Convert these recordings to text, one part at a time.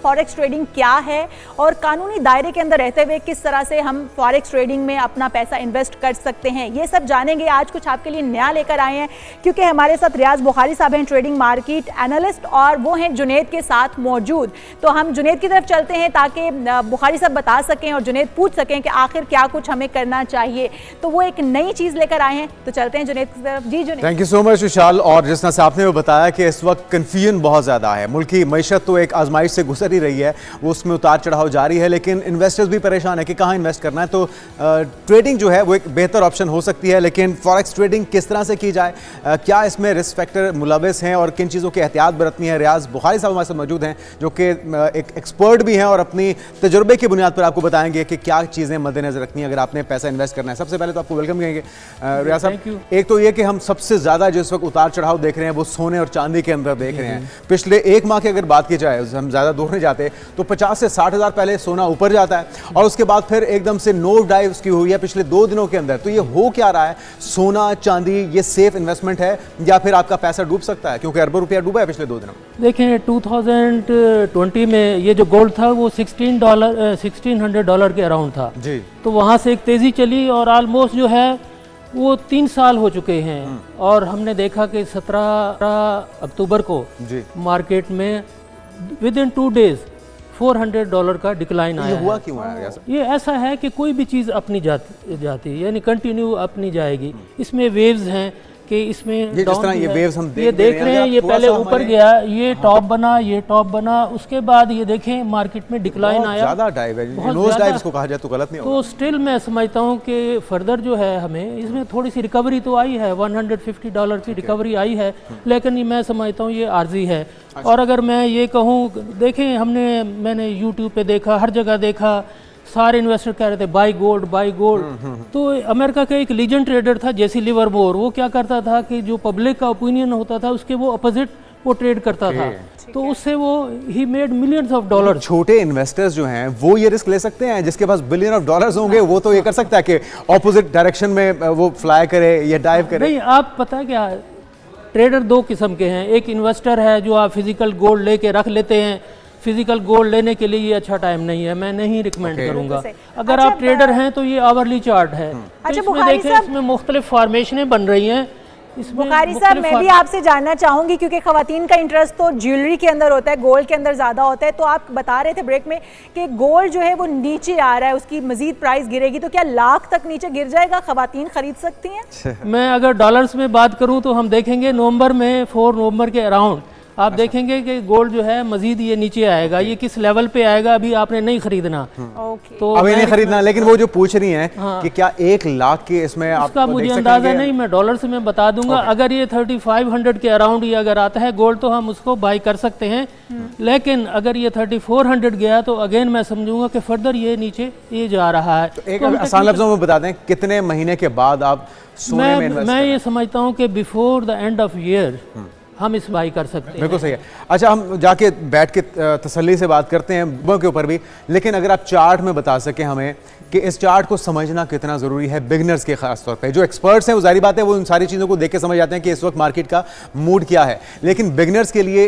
Forex trading क्या है और कानूनी दायरे के अंदर रहते हुए किस तरह से हम फॉरेक्स ट्रेडिंग में अपना पैसा इन्वेस्ट कर सकते हैं, ये सब जानेंगे। आज कुछ आपके लिए नया लेकर आए हैं क्योंकि हमारे साथ रियाज बुखारी साहब हैं, ट्रेडिंग मार्केट एनालिस्ट, और वो हैं जुनेद के साथ मौजूद। तो हम जुनेद की तरफ चलते हैं ताकि बुखारी साहब बता सकें और जुनेद पूछ सकें कि आखिर क्या कुछ हमें करना चाहिए। तो वो एक नई चीज़ लेकर आए हैं, तो चलते हैं जुनेद की तरफ। जी Junaid. Thank you so much Vishal. और जिस तरह से आपने बताया कि इस वक्त कन्फ्यूजन बहुत ज़्यादा है, मुल्क की मईशत तो एक आजमाइश से गुजर ही रही है, वो उसमें उतार चढ़ाव जारी है, लेकिन इन्वेस्टर्स भी परेशान है कि कहाँ इन्वेस्ट करना है। तो ट्रेडिंग जो है वो एक बेहतर ऑप्शन हो सकती है, लेकिन फॉरेक्स ट्रेडिंग किस तरह से की जाए, क्या इसमें रिस्क फैक्टर मुलविस हैं और किन चीज़ों की एहतियात बरतनी है। रियाज बुखारी साहब हमारे साथ मौजूद हैं जो कि एक एक्सपर्ट भी हैं और अपनी तजुर्बे की बुनियाद पर आपको बताएंगे कि क्या चीज़ें मद्देनजर रखनी है अगर आपने पैसा इन्वेस्ट करना है। सबसे पहले तो आपको वेलकम कहेंगे रियाज साहब। एक तो ये कि हम सबसे ज़्यादा जो इस वक्त उतार चढ़ाव देख रहे हैं वो सोने और चांदी के अंदर देख रहे हैं। पिछले एक माह की अगर बात की जाए, हम ज़्यादा दूर नहीं जाते, तो 50 से 60 हज़ार पहले सोना ऊपर जाता है और उसके बाद फिर एकदम से नोज डाइव की हुई है पिछले 2 दिनों के अंदर। तो ये हो क्या रहा है? सोना चांदी ये सेफ इन्वेस्टमेंट है या फिर आपका पैसा डूब सकता है, क्योंकि अरबों रुपया डूबा है पिछले 2 दिनों में? देखिए 2020 में ये जो गोल्ड था वो $1600 के अराउंड था जी। तो वहाँ से एक तेज़ी चली और ऑलमोस्ट जो है वो 3 साल हो चुके हैं और हमने देखा कि 17 अक्टूबर को जी मार्केट में विद इन 2 डेज $400 का डिक्लाइन आया। ये हुआ क्यों है? ये ऐसा है कि कोई भी चीज़ अपनी जाती है, यानी कंटिन्यू अपनी जाएगी। इसमें वेव्स हैं कि इसमें ये जिस तरह ये वेव्स हम देख रहे हैं, ये पहले ऊपर गया, ये टॉप बना, ये टॉप बना, उसके बाद ये देखें मार्केट में डिक्लाइन आया, ज़्यादा डाइव है, नोज डाइव इसको कहा जाए तो गलत नहीं होगा। तो स्टिल मैं समझता हूँ कि फर्दर जो है हमें इसमें थोड़ी सी रिकवरी तो आई है, $150 की रिकवरी आई है, लेकिन मैं समझता हूँ ये आर्जी है। और अगर मैं ये कहूँ, देखें मैंने यूट्यूब पे देखा, हर जगह देखा, सारे इन्वेस्टर कह रहे थे बाय गोल्ड बाय गोल्ड। तो अमेरिका का एक लीजेंड ट्रेडर था जेसी लिवरमोर, वो क्या करता था कि जो पब्लिक का ओपिनियन होता था उसके वो अपोजिट वो ट्रेड करता था, तो उससे वो he made millions of dollar. छोटे इन्वेस्टर्स जो हैं वो ये रिस्क ले सकते हैं, जिसके पास बिलियन ऑफ डॉलर्स होंगे वो तो ये कर सकता है कि ऑपोजिट डायरेक्शन में वो फ्लाई करे या डाइव करे। नहीं, आप पता क्या, ट्रेडर 2 किस्म के हैं। एक इन्वेस्टर है जो आप फिजिकल गोल्ड लेके रख लेते हैं, फिजिकल गोल्ड लेने के लिए ये अच्छा टाइम नहीं है, मैं नहीं रिकमेंड करूंगा। अगर आप ट्रेडर हैं तो ये आवरली चार्ट है। अच्छा तो इसमें देखें, इसमें मुख्तलिफ फॉर्मेशनें बन रही हैं। बुखारी साहब, मैं भी आपसे जानना चाहूंगी क्योंकि खवातीन का इंटरेस्ट तो ज्वेलरी के अंदर होता है, गोल्ड के अंदर ज़्यादा होता है। तो आप बता रहे थे ब्रेक में कि गोल्ड जो है वो नीचे आ रहा है, उसकी मजीद प्राइस गिरेगी, तो क्या लाख तक नीचे गिर जाएगा? खवातीन खरीद सकती हैं? मैं अगर डॉलर्स में बात करूं तो हम देखेंगे नवंबर में 4 नवंबर के अराउंड आप देखेंगे कि गोल्ड जो है मजीद ये नीचे आएगा। ये किस लेवल पे आएगा अभी आपने नहीं खरीदना। तो अभी नहीं खरीदना, लेकिन वो जो पूछ रही हैं कि क्या 1 लाख के इसमें उसका मुझे अंदाजा नहीं, मैं डॉलर से मैं बता दूंगा। अगर ये 3500 के अराउंड ये अगर आता है गोल्ड तो हम उसको बाई कर सकते हैं, लेकिन अगर ये 3400 गया तो अगेन मैं समझूंगा कि फर्दर ये नीचे ये जा रहा है। तो एक आसान लफ्जों में बता दें कितने महीने के बाद आप सोने में इन्वेस्ट मैं ये समझता हूँ कि before the end of year हम इस बाई कर सकते हैं। बिल्कुल सही है। अच्छा, हम जाके बैठ के तसल्ली से बात करते हैं बुकों के ऊपर भी, लेकिन अगर आप चार्ट में बता सकें हमें कि इस चार्ट को समझना कितना ज़रूरी है बिगनर्स के खास तौर पे। जो एक्सपर्ट्स हैं वो जारी बात है वो इन सारी चीज़ों को देख के समझ जाते हैं कि इस वक्त मार्केट का मूड क्या है, लेकिन बिगनर्स के लिए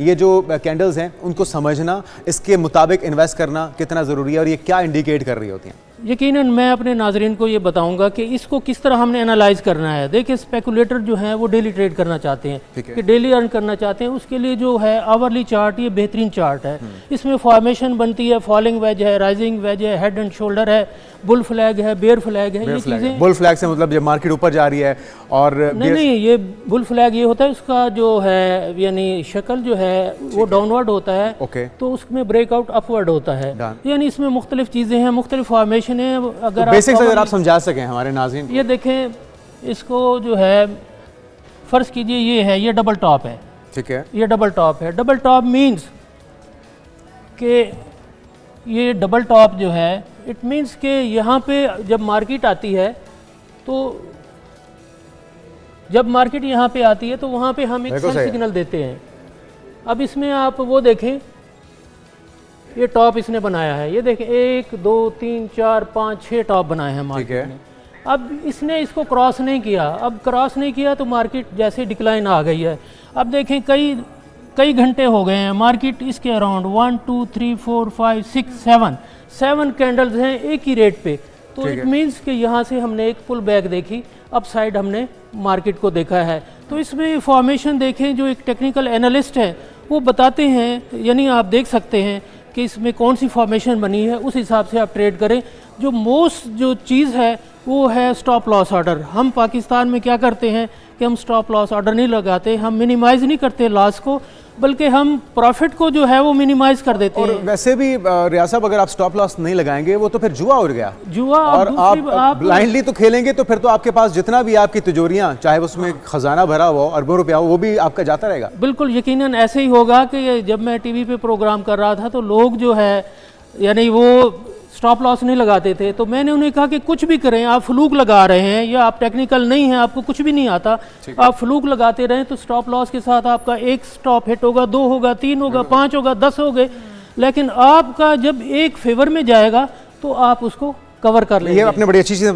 ये जो कैंडल्स हैं उनको समझना, इसके मुताबिक इन्वेस्ट करना कितना ज़रूरी है और ये क्या इंडिकेट कर रही होती हैं? यकीनन मैं अपने नाजरीन को ये बताऊंगा कि इसको किस तरह हमने एनालाइज करना है। देखिए, स्पेकुलेटर जो हैं वो डेली ट्रेड करना चाहते हैं कि डेली अर्न करना चाहते हैं, उसके लिए जो है आवरली चार्ट ये बेहतरीन चार्ट है। इसमें फॉर्मेशन बनती है, फॉलिंग वेज है, राइजिंग वेज है, हेड एंड शोल्डर है, बुल फ्लैग है, बेयर फ्लैग है। ये चीज़ें बुल फ्लैग से मतलब जब मार्केट ऊपर जा रही है और नहीं, ये बुल फ्लैग ये होता है उसका जो है यानी शक्ल जो है वो डाउनवर्ड होता है, तो उसमें ब्रेकआउट अपवर्ड होता है। यानी इसमें मुख्तलिफ चीज़ें हैं, मुख्तलिफ फॉर्मेशन है। अगर बेसिक्स अगर आप समझा सकें हमारे नाज़रीन। ये देखें, इसको जो है फर्ज कीजिए ये है, ये डबल टॉप है, ठीक है, ये डबल टॉप है। डबल टॉप मींस कि ये डबल टॉप जो है इट मींस कि यहाँ पे जब मार्केट आती है तो जब मार्केट यहाँ पे आती है तो वहाँ पे हम एक सेल सिग्नल देते हैं। अब इसमें आप वो देखें, ये टॉप इसने बनाया है, ये देखें 1 2 3 4 5 6 टॉप बनाए हैं मार्केट ने। अब इसने इसको क्रॉस नहीं किया, अब क्रॉस नहीं किया तो मार्केट जैसे डिक्लाइन आ गई है। अब देखें कई कई घंटे हो गए हैं, मार्केट इसके अराउंड 1 2 3 4 5 6 7 कैंडल्स हैं एक ही रेट पे। तो इट मीन्स कि यहाँ से हमने एक पुल बैक देखी, अप साइड हमने मार्केट को देखा है। तो इसमें फॉर्मेशन देखें, जो एक टेक्निकल एनालिस्ट है वो बताते हैं, यानी आप देख सकते हैं कि इसमें कौन सी फॉर्मेशन बनी है, उस हिसाब से आप ट्रेड करें। जो मोस्ट जो चीज़ है वो है स्टॉप लॉस ऑर्डर। हम पाकिस्तान में क्या करते हैं कि हम स्टॉप लॉस ऑर्डर नहीं लगाते, हम मिनिमाइज़ नहीं करते लॉस को, बल्कि हम प्रॉफिट को जो है वो मिनिमाइज कर देते और हैं। वैसे भी रियाज साहब, अगर आप स्टॉप लॉस नहीं लगाएंगे वो तो फिर जुआ उड़ गया, जुआ। और आप ब्लाइंडली तो खेलेंगे तो फिर तो आपके पास जितना भी आपकी तिजोरियां, चाहे उसमें खजाना भरा हुआ अरबों रुपया हो, वो भी आपका जाता रहेगा। बिल्कुल यकीनन ऐसे ही होगा कि जब मैं टीवी पे प्रोग्राम कर रहा था तो लोग जो है यानी वो स्टॉप लॉस नहीं लगाते थे, तो मैंने उन्हें कहा कि कुछ भी करें, आप फ्लूक लगा रहे हैं या आप टेक्निकल नहीं हैं, आपको कुछ भी नहीं आता, आप फ्लूक लगाते रहें तो स्टॉप लॉस के साथ आपका एक स्टॉप हिट होगा, 2 होगा, 3 होगा, 5 होगा, 10 हो गए, लेकिन आपका जब एक फेवर में जाएगा तो आप उसको कवर कर लेंगे। ये आपने बड़ी अच्छी चीज़